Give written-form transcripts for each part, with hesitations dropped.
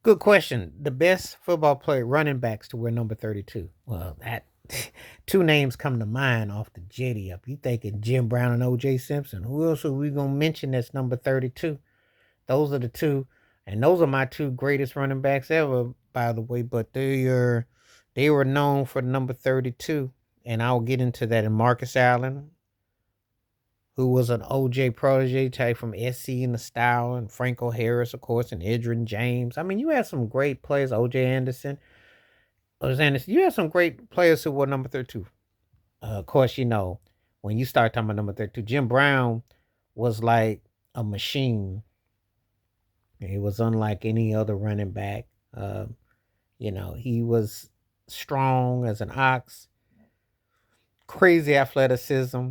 Good question. The best football player running backs to wear number 32. Well, that two names come to mind off the jetty up. You thinking Jim Brown and OJ Simpson. Who else are we gonna mention that's number 32? Those are the two, and those are my two greatest running backs ever, by the way. But they were known for number 32, and I'll get into that in Marcus Allen, who was an OJ protege type from SC in the style, and Franco Harris, of course, and Edrin James. I mean, you had some great players, OJ Anderson. You had some great players who were number 32. Of course, when you start talking about number 32, Jim Brown was like a machine. He was unlike any other running back. He was strong as an ox, crazy athleticism,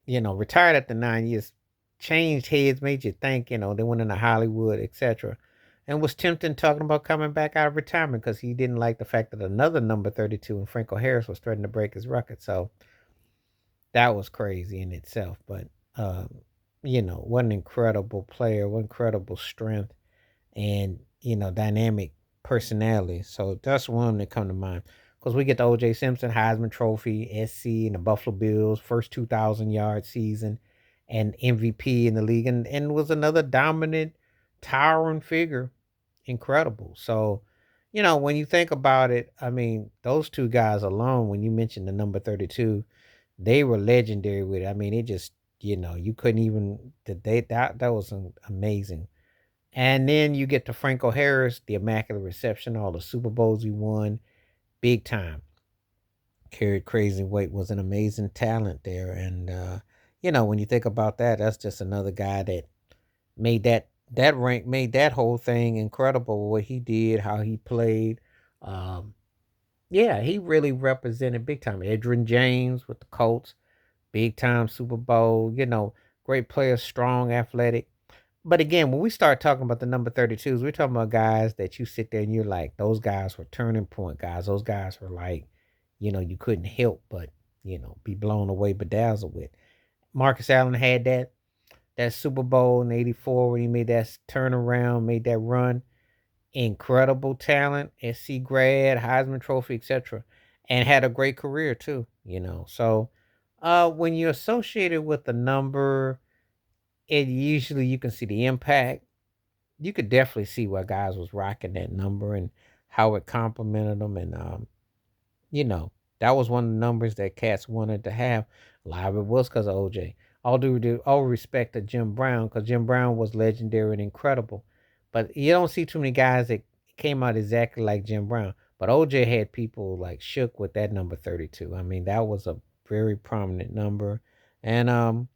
retired after 9 years, changed heads, made you think, they went into Hollywood, etc. And was tempting talking about coming back out of retirement because he didn't like the fact that another number 32 and Franco Harris was threatening to break his record. So that was crazy in itself. But, what an incredible player, what incredible strength and, dynamic personality. So that's one that come to mind. Because we get the O.J. Simpson Heisman Trophy, SC, and the Buffalo Bills, first 2,000-yard season, and MVP in the league, and was another dominant, towering figure. Incredible. So, when you think about it, I mean, those two guys alone, when you mentioned the number 32, they were legendary with it. I mean, it just, you couldn't even, that was amazing. And then you get to Franco Harris, the immaculate reception, all the Super Bowls he won, big time. Carried crazy weight, was an amazing talent there. And when you think about that, that's just another guy that made that rank, made that whole thing incredible. What he did, how he played. Um, yeah, he really represented big time. Edrin James with the Colts, big time Super Bowl. Great player, strong, athletic. But again, when we start talking about the number 32s, we're talking about guys that you sit there and you're like, those guys were turning point guys. Those guys were like, you couldn't help but, be blown away, bedazzled with. Marcus Allen had that Super Bowl in '84 when he made that turnaround, made that run. Incredible talent, SC grad, Heisman Trophy, etc., and had a great career too. So when you're associated with the number, it usually you can see the impact. You could definitely see why guys was rocking that number and how it complimented them, and you know that was one of the numbers that cats wanted to have. A lot of it was because of OJ. All respect to Jim Brown, because Jim Brown was legendary and incredible, but you don't see too many guys that came out exactly like Jim Brown. But OJ had people like shook with that number 32. I mean, that was a very prominent number, and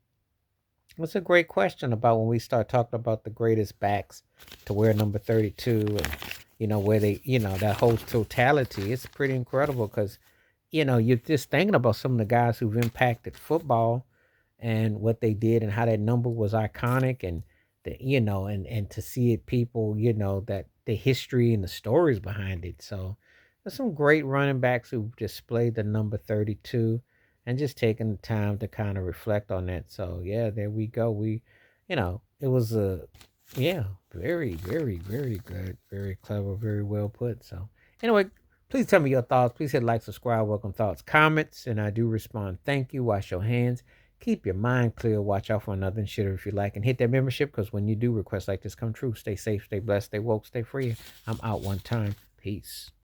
it's a great question about when we start talking about the greatest backs to wear number 32, and where they, that whole totality. It's pretty incredible because you're just thinking about some of the guys who've impacted football and what they did and how that number was iconic, and and to see it, people, that the history and the stories behind it. So there's some great running backs who displayed the number 32 and just taking the time to kind of reflect on that. So yeah, there we go. It was a, yeah, very, very, very good, very clever, very well put. So anyway, please tell me your thoughts. Please hit like, subscribe, welcome thoughts, comments, and I do respond. Thank you. Wash your hands. Keep your mind clear. Watch out for another shitter if you like, and hit that membership, because when you do, requests like this come true. Stay safe, stay blessed, stay woke, stay free. I'm out one time. Peace.